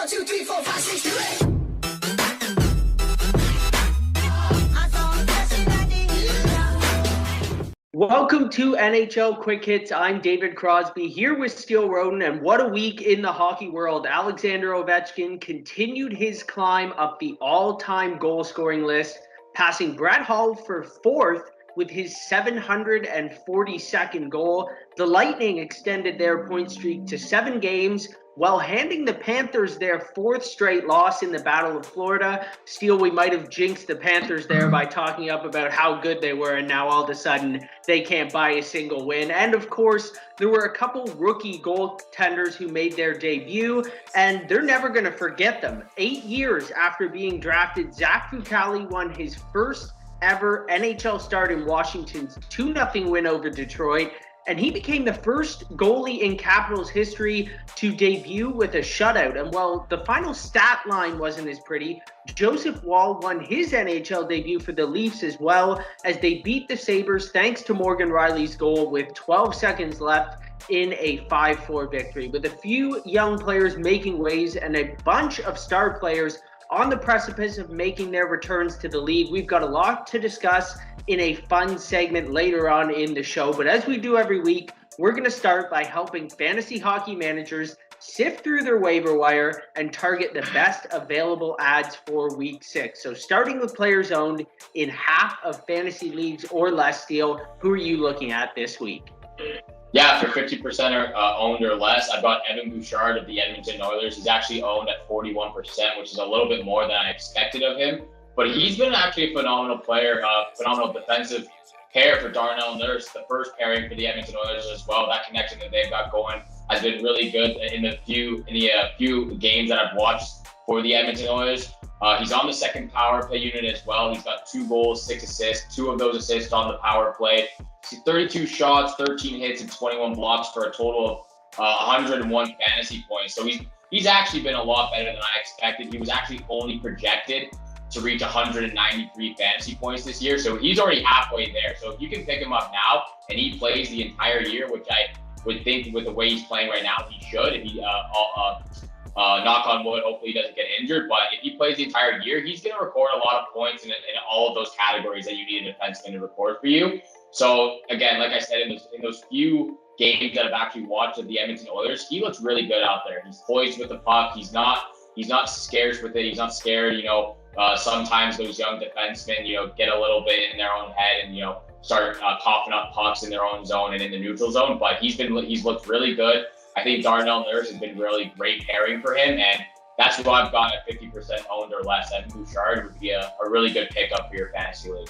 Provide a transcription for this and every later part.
1, 2, 3, 4, 5, 6, 7, 8. Welcome to NHL Quick Hits. I'm David Crosby here with Steele Roden, and what a week in the hockey world. Alexander Ovechkin continued his climb up the all-time goal-scoring list, passing Brett Hull for fourth with his 742nd goal. The Lightning extended their point streak to 7 games, while handing the Panthers their 4th straight loss in the Battle of Florida. Steele, we might have jinxed the Panthers there by talking up about how good they were, and now all of a sudden they can't buy a single win. And of course, there were a couple rookie goaltenders who made their debut, and they're never going to forget them. 8 years after being drafted, Zach Fucale won his first ever NHL start in Washington's 2-0 win over Detroit. And he became the first goalie in Capitals history to debut with a shutout. And while the final stat line wasn't as pretty, Joseph Woll won his NHL debut for the Leafs as well, as they beat the Sabres thanks to Morgan Rielly's goal with 12 seconds left in a 5-4 victory. With a few young players making waves and a bunch of star players on the precipice of making their returns to the league, we've got a lot to discuss in a fun segment later on in the show. But as we do every week, we're going to start by helping fantasy hockey managers sift through their waiver wire and target the best available ads for week 6. So starting with players owned in half of fantasy leagues or less, Steele, who are you looking at this week? Yeah, for 50% owned or less, I've got Evan Bouchard of the Edmonton Oilers. He's actually owned at 41%, which is a little bit more than I expected of him. But he's been actually a phenomenal player, phenomenal defensive pair for Darnell Nurse, the first pairing for the Edmonton Oilers as well. That connection that they've got going has been really good in the few games that I've watched for the Edmonton Oilers. He's on the second power play unit as well. He's got 2 goals, 6 assists, 2 of those assists on the power play. 32 shots, 13 hits, and 21 blocks for a total of 101 fantasy points. So he's actually been a lot better than I expected. He was actually only projected to reach 193 fantasy points this year. So he's already halfway there. So if you can pick him up now and he plays the entire year, which I would think with the way he's playing right now, he should. If he, knock on wood, hopefully he doesn't get injured. But if he plays the entire year, he's going to record a lot of points in all of those categories that you need a defenseman to record for you. So again, like I said, in those few games that I've actually watched of the Edmonton Oilers, he looks really good out there. He's poised with the puck. He's not scarce with it. He's not scared. Sometimes those young defensemen, get a little bit in their own head and, start coughing up pucks in their own zone and in the neutral zone. But he's looked really good. I think Darnell Nurse has been really great pairing for him. And that's who I've got at 50% owned or less. Evan Bouchard would be a really good pickup for your fantasy league.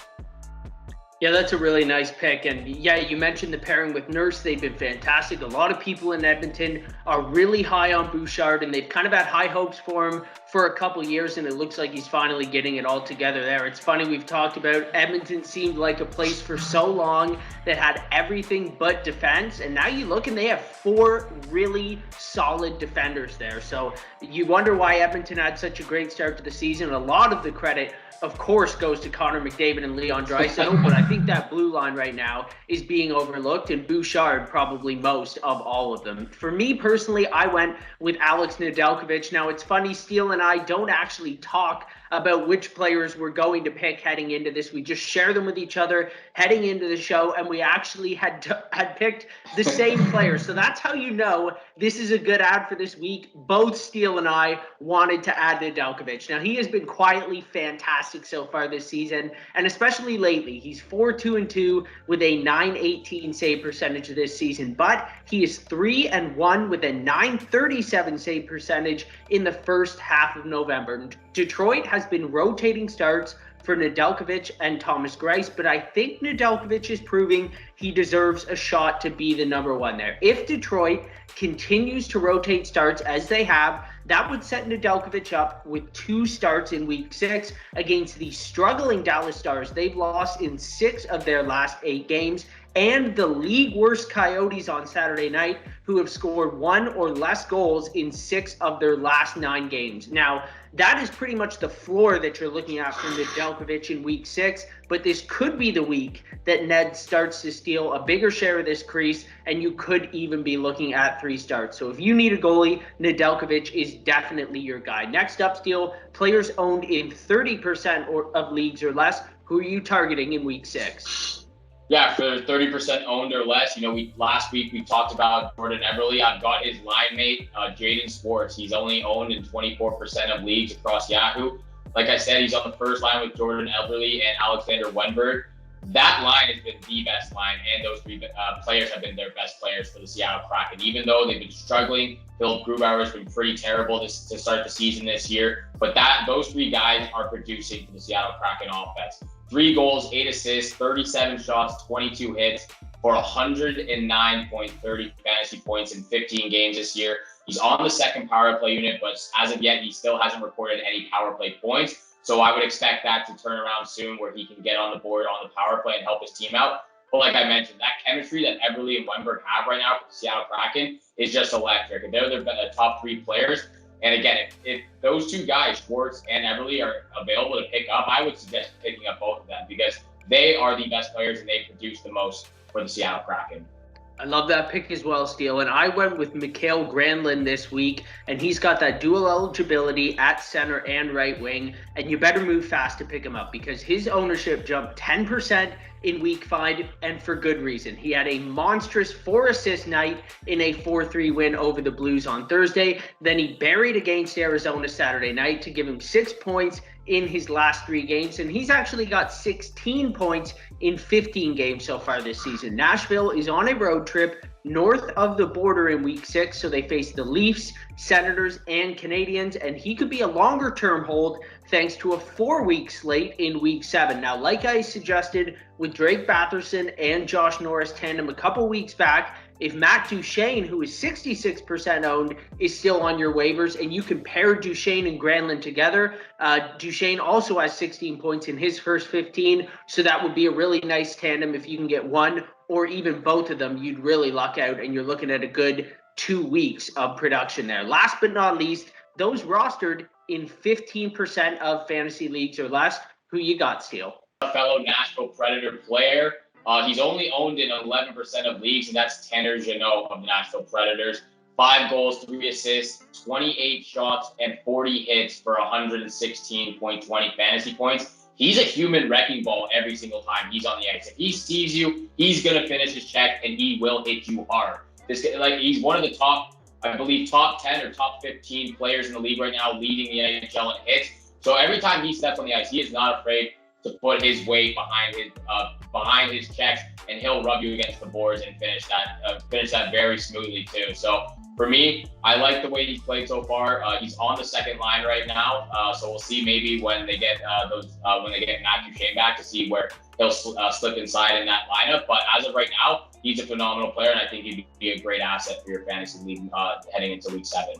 Yeah, that's a really nice pick. And yeah, you mentioned the pairing with Nurse. They've been fantastic. A lot of people in Edmonton are really high on Bouchard, and they've kind of had high hopes for him for a couple years, and it looks like he's finally getting it all together there. It's funny, we've talked about Edmonton seemed like a place for so long that had everything but defense, and now you look and they have 4 really solid defenders there. So you wonder why Edmonton had such a great start to the season. A lot of the credit, of course, goes to Connor McDavid and Leon Draisaitl, but I think that blue line right now is being overlooked, and Bouchard probably most of all of them. For me personally, I went with Alex Nedeljkovic. Now, it's funny, Steele and I don't actually talk about which players we're going to pick heading into this. We just share them with each other heading into the show, and we actually had picked the same players. So that's how you know this is a good ad for this week. Both Steele and I wanted to add Nedeljkovic. Now, he has been quietly fantastic so far this season, and especially lately. He's 4-2-2 with a .918 save percentage this season, but he is 3-1 with a .937 save percentage in the first half of November. Detroit has been rotating starts for Nedeljkovic and Thomas Greiss, but I think Nedeljkovic is proving he deserves a shot to be the number 1 there. If Detroit continues to rotate starts as they have, that would set Nedeljkovic up with 2 starts in week 6 against the struggling Dallas Stars. They've lost in 6 of their last 8 games, and the league worst Coyotes on Saturday night, who have scored 1 or less goals in 6 of their last 9 games. Now, that is pretty much the floor that you're looking at for Nedeljkovic in week 6, but this could be the week that Ned starts to steal a bigger share of this crease, and you could even be looking at 3 starts. So if you need a goalie, Nedeljkovic is definitely your guy. Next up, Steele, players owned in 30% of leagues or less. Who are you targeting in week 6? Yeah, for 30% owned or less, last week we talked about Jordan Eberle. I've got his line mate, Jaden Schwartz. He's only owned in 24% of leagues across Yahoo. Like I said, he's on the first line with Jordan Eberle and Alexander Wenberg. That line has been the best line, and those 3 players have been their best players for the Seattle Kraken. Even though they've been struggling, Philip Grubauer has been pretty terrible to start the season this year. But those 3 guys are producing for the Seattle Kraken offense. 3 goals, 8 assists, 37 shots, 22 hits for 109.30 fantasy points in 15 games this year. He's on the second power play unit, but as of yet, he still hasn't recorded any power play points. So I would expect that to turn around soon, where he can get on the board on the power play and help his team out. But like I mentioned, that chemistry that Eberle and Wenberg have right now for the Seattle Kraken is just electric. And they're the top 3 players. And again, if those 2 guys, Schwartz and Eberle, are available to pick up, I would suggest picking up both of them because they are the best players and they produce the most for the Seattle Kraken. I love that pick as well, Steele. And I went with Mikael Granlund this week, and he's got that dual eligibility at center and right wing. And you better move fast to pick him up because his ownership jumped 10% in week 5, and for good reason. He had a monstrous 4-assist night in a 4-3 win over the Blues on Thursday. Then he buried against Arizona Saturday night to give him 6 points in his last 3 games, and he's actually got 16 points in 15 games so far this season. Nashville is on a road trip north of the border in week 6, so they face the Leafs, Senators, and Canadians, and he could be a longer-term hold thanks to a 4-week slate in week 7. Now, like I suggested with Drake Batherson and Josh Norris tandem a couple weeks back, if Matt Duchene, who is 66% owned, is still on your waivers, and you can pair Duchene and Granlund together, Duchene also has 16 points in his first 15, so that would be a really nice tandem. If you can get one or even both of them, you'd really luck out, and you're looking at a good 2 weeks of production there. Last but not least, those rostered in 15% of fantasy leagues or less. Who you got, Steele? A fellow Nashville Predator player. He's only owned in 11% of leagues, and that's Tanner Jeannot of the Nashville Predators. 5 goals, 3 assists, 28 shots, and 40 hits for 116.20 fantasy points. He's a human wrecking ball every single time he's on the ice. If he sees you, he's going to finish his check, and he will hit you hard. He's one of the top 10 or top 15 players in the league right now, leading the NHL in hits. So every time he steps on the ice, he is not afraid to put his weight behind his checks, and he'll rub you against the boards and finish that very smoothly too. So for me, I like the way he's played so far. He's on the second line right now, so we'll see maybe when they get Matthew Shane back to see where he'll slip inside in that lineup. But as of right now, he's a phenomenal player, and I think he'd be a great asset for your fantasy league heading into week 7.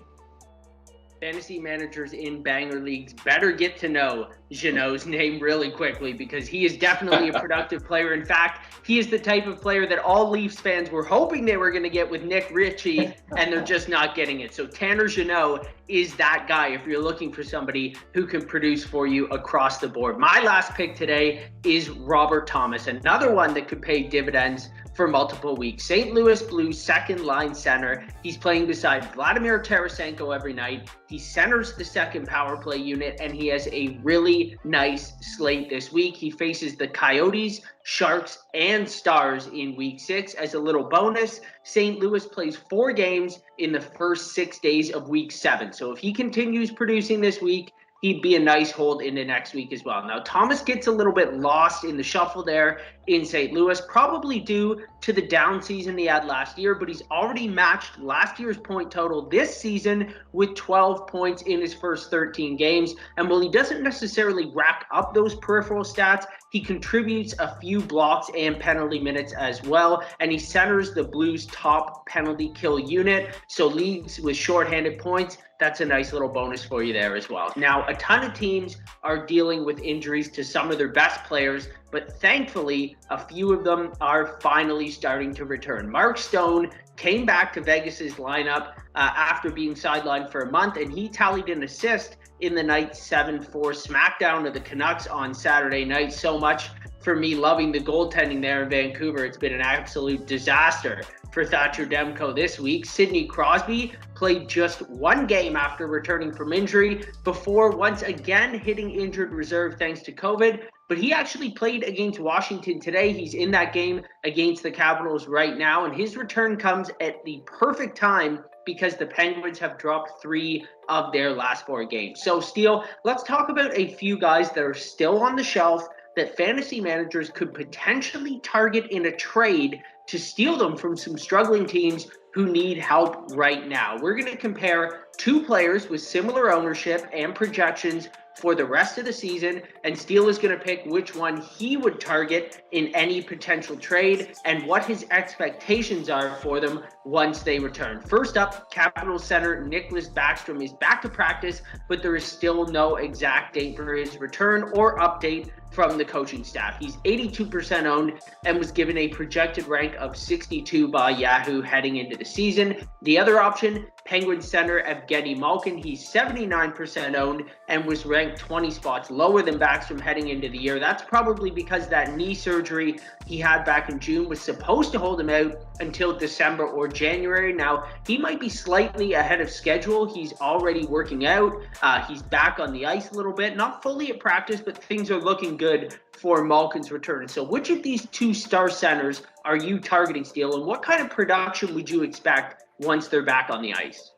Fantasy managers in banger leagues better get to know Jeannot's name really quickly because he is definitely a productive player. In fact, he is the type of player that all Leafs fans were hoping they were going to get with Nick Ritchie, and they're just not getting it. So Tanner Jeannot is that guy if you're looking for somebody who can produce for you across the board. My last pick today is Robert Thomas, another one that could pay dividends for multiple weeks. St. Louis Blues second line center. He's playing beside Vladimir Tarasenko every night. He centers the second power play unit, and he has a really nice slate this week. He faces the Coyotes, Sharks, and Stars in week 6. As a little bonus, St. Louis plays 4 games in the first 6 days of week 7. So if he continues producing this week, he'd be a nice hold into next week as well. Now, Thomas gets a little bit lost in the shuffle there in St. Louis, probably due to the down season he had last year, but he's already matched last year's point total this season with 12 points in his first 13 games. And while he doesn't necessarily rack up those peripheral stats, He contributes a few blocks and penalty minutes as well, and he centers the Blues' top penalty kill unit. So leagues with shorthanded points, that's a nice little bonus for you there as well. Now, a ton of teams are dealing with injuries to some of their best players, but thankfully, a few of them are finally starting to return. Mark Stone came back to Vegas's lineup after being sidelined for a month, and he tallied an assist in the night 7-4 smackdown of the Canucks on Saturday night. So much for me loving the goaltending there in Vancouver. It's been an absolute disaster for Thatcher Demko this week. Sidney Crosby played just one game after returning from injury before once again hitting injured reserve thanks to COVID. But he actually played against Washington today. He's in that game against the Capitals right now, and his return comes at the perfect time because the Penguins have dropped 3 of their last 4 games. So, Steele, let's talk about a few guys that are still on the shelf that fantasy managers could potentially target in a trade to steal them from some struggling teams who need help right now. We're going to compare 2 players with similar ownership and projections for the rest of the season, and Steele is going to pick which one he would target in any potential trade and what his expectations are for them once they return. First up, Capitals center Nicklas Backstrom is back to practice, but there is still no exact date for his return or update from the coaching staff. He's 82% owned and was given a projected rank of 62 by Yahoo heading into the season. The other option, Penguin center Evgeny Malkin. He's 79% owned and was ranked 20 spots lower than Backstrom heading into the year. That's probably because that knee surgery he had back in June was supposed to hold him out until December or January. Now, he might be slightly ahead of schedule. He's already working out. He's back on the ice a little bit, not fully at practice, but things are looking good for Malkin's return. So which of these 2 star centers are you targeting, Steele, and what kind of production would you expect once they're back on the ice?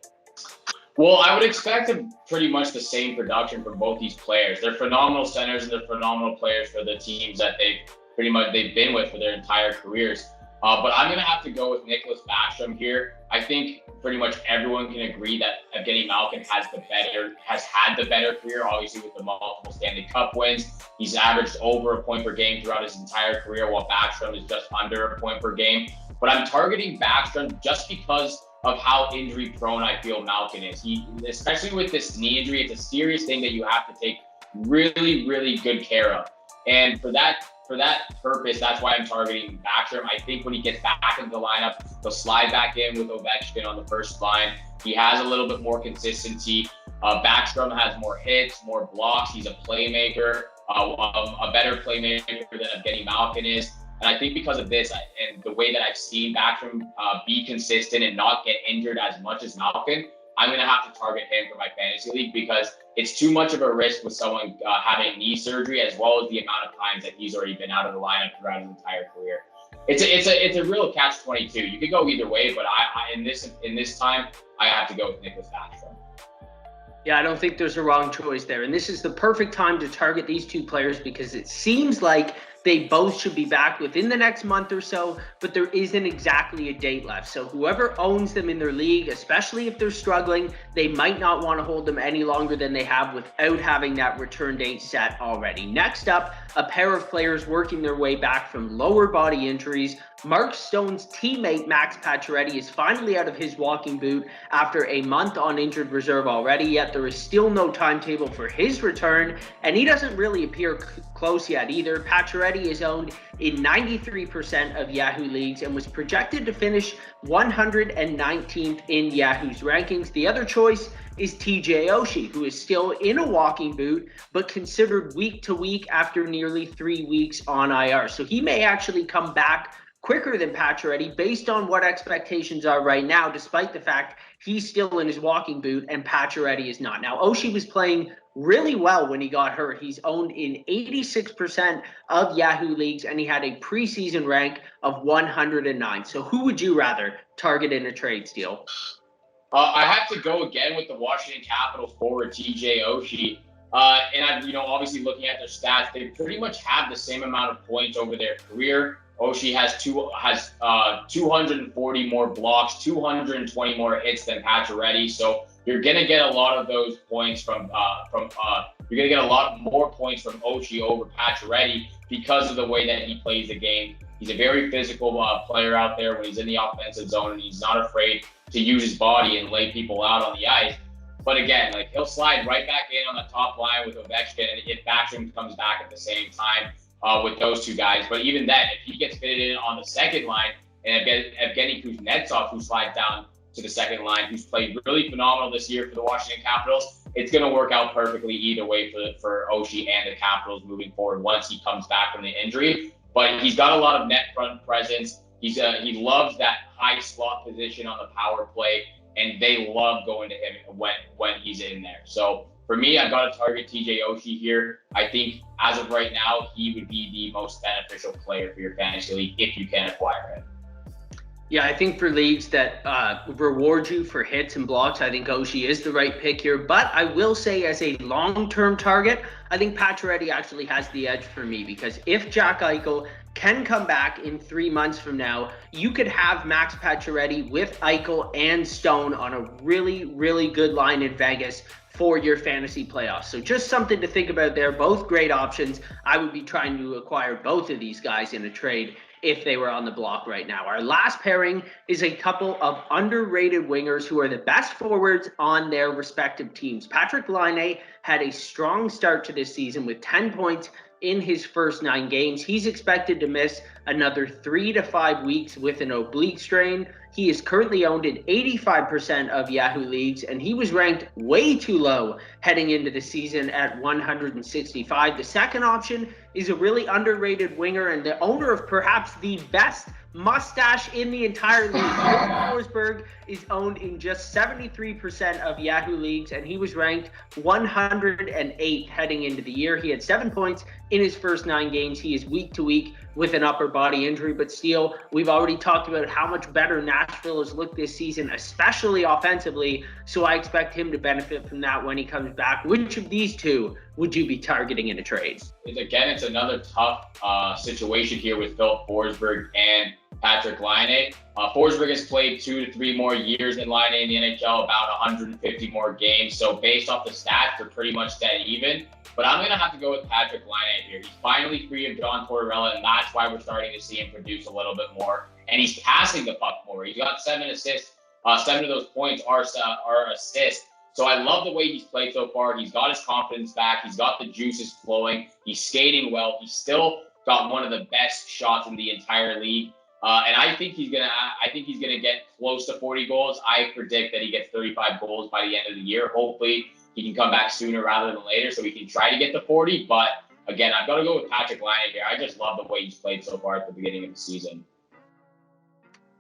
Well, I would expect pretty much the same production from both these players. They're phenomenal centers and they're phenomenal players for the teams that they've been with for their entire careers. But I'm going to have to go with Nicklas Backstrom here. I think pretty much everyone can agree that Evgeny Malkin has had the better career, obviously with the multiple Stanley Cup wins. He's averaged over a point per game throughout his entire career, while Backstrom is just under a point per game. But I'm targeting Backstrom just because of how injury prone I feel Malkin is. He, especially with this knee injury, it's a serious thing that you have to take really, really good care of. And for that purpose, that's why I'm targeting Backstrom. I think when he gets back into the lineup, he'll slide back in with Ovechkin on the first line. He has a little bit more consistency. Backstrom has more hits, more blocks. He's a playmaker, a better playmaker than Evgeny Malkin is. And I think because of this and the way that I've seen Backstrom be consistent and not get injured as much as Malkin, I'm going to have to target him for my fantasy league because it's too much of a risk with someone having knee surgery, as well as the amount of times that he's already been out of the lineup throughout his entire career. It's a real catch-22. You could go either way, but in this time, I have to go with Nicklas Backstrom. Yeah, I don't think there's a wrong choice there. And this is the perfect time to target these 2 players because it seems like they both should be back within the next month or so, but there isn't exactly a date left. So whoever owns them in their league, especially if they're struggling, they might not want to hold them any longer than they have without having that return date set already. Next up, a pair of players working their way back from lower body injuries. Mark Stone's teammate Max Pacioretty is finally out of his walking boot after a month on injured reserve already, yet there is still no timetable for his return, and he doesn't really appear close yet either. Pacioretty is owned in 93% of Yahoo leagues and was projected to finish 119th in Yahoo's rankings. The other choice is TJ Oshie, who is still in a walking boot, but considered week to week after nearly 3 weeks on IR. So he may actually come back quicker than Pacioretty based on what expectations are right now, despite the fact he's still in his walking boot and Pacioretty is not. Now, Oshie was playing really well when he got hurt. He's owned in 86% of Yahoo leagues, and he had a preseason rank of 109. So who would you rather target in a trade, Steele? I have to go again with the Washington Capitals forward TJ Oshie. And I'm, obviously looking at their stats, they pretty much have the same amount of points over their career. Oshie has 240 more blocks, 220 more hits than Pacioretty. So you're gonna get a lot of those points from you're going to get a lot more points from Oshie over Pacioretty because of the way that he plays the game. He's a very physical player out there when he's in the offensive zone, and he's not afraid to use his body and lay people out on the ice. But again, like, he'll slide right back in on the top line with Ovechkin, and if Backstrom comes back at the same time with those two guys. But even then, if he gets fitted in on the second line, and Evgeny Kuznetsov, who slides down to the second line, who's played really phenomenal this year for the Washington Capitals, it's going to work out perfectly either way for Oshie and the Capitals moving forward once he comes back from the injury. But he's got a lot of net front presence. He loves that high slot position on the power play, and they love going to him when he's in there. So for me, I've got to target TJ Oshie here. I think as of right now, he would be the most beneficial player for your fantasy league if you can acquire him. Yeah, I think for leagues that reward you for hits and blocks, I think Oshie is the right pick here. But I will say, as a long-term target, I think Pacioretty actually has the edge for me, because if Jack Eichel can come back in 3 months from now, you could have Max Pacioretty with Eichel and Stone on a really, really good line in Vegas for your fantasy playoffs. So just something to think about there. Both great options. I would be trying to acquire both of these guys in a trade if they were on the block right now. Our last pairing is a couple of underrated wingers who are the best forwards on their respective teams. Patrik Laine had a strong start to this season with 10 points in his first 9 games. He's expected to miss another 3 to 5 weeks with an oblique strain. He is currently owned in 85% of Yahoo leagues, and he was ranked way too low heading into the season at 165. The second option is a really underrated winger and the owner of perhaps the best mustache in the entire league. Forsberg is owned in just 73% of Yahoo leagues, and he was ranked 108th heading into the year. He had 7 points in his first 9 games. He is week to week with an upper body injury, but still, we've already talked about how much better Nashville has looked this season, especially offensively, so I expect him to benefit from that when he comes back. Which of these two would you be targeting in a trade? Again, it's another tough situation here with Philip Forsberg and Patrik Laine. Forsberg has played 2 to 3 more years in Laine in the NHL, about 150 more games. So based off the stats, they're pretty much dead even. But I'm going to have to go with Patrik Laine here. He's finally free of John Tortorella, and that's why we're starting to see him produce a little bit more. And he's passing the puck more. He's got 7 assists. 7 of those points are assists. So I love the way he's played so far. He's got his confidence back. He's got the juices flowing. He's skating well. He's still got one of the best shots in the entire league. And I think he's gonna get close to 40 goals. I predict that he gets 35 goals by the end of the year. Hopefully, he can come back sooner rather than later, so we can try to get to 40. But again, I've got to go with Patrik Laine here. I just love the way he's played so far at the beginning of the season.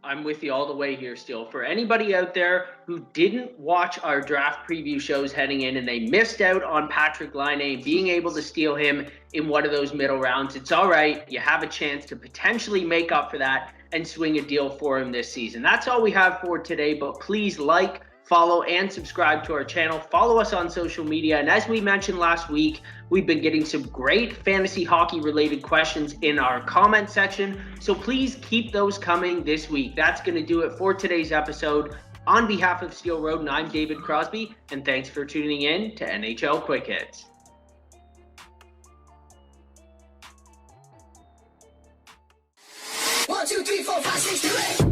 I'm with you all the way here still. For anybody out there who didn't watch our draft preview shows heading in and they missed out on Patrik Laine being able to steal him in one of those middle rounds, it's all right. You have a chance to potentially make up for that and swing a deal for him this season. That's all we have for today, but please like, follow, and subscribe to our channel. Follow us on social media. And as we mentioned last week, we've been getting some great fantasy hockey related questions in our comment section. So please keep those coming this week. That's going to do it for today's episode. On behalf of Steel Road, I'm David Crosby, and thanks for tuning in to NHL Quick Hits. 1, 2, 3, 4, 5, 6, 7, 8.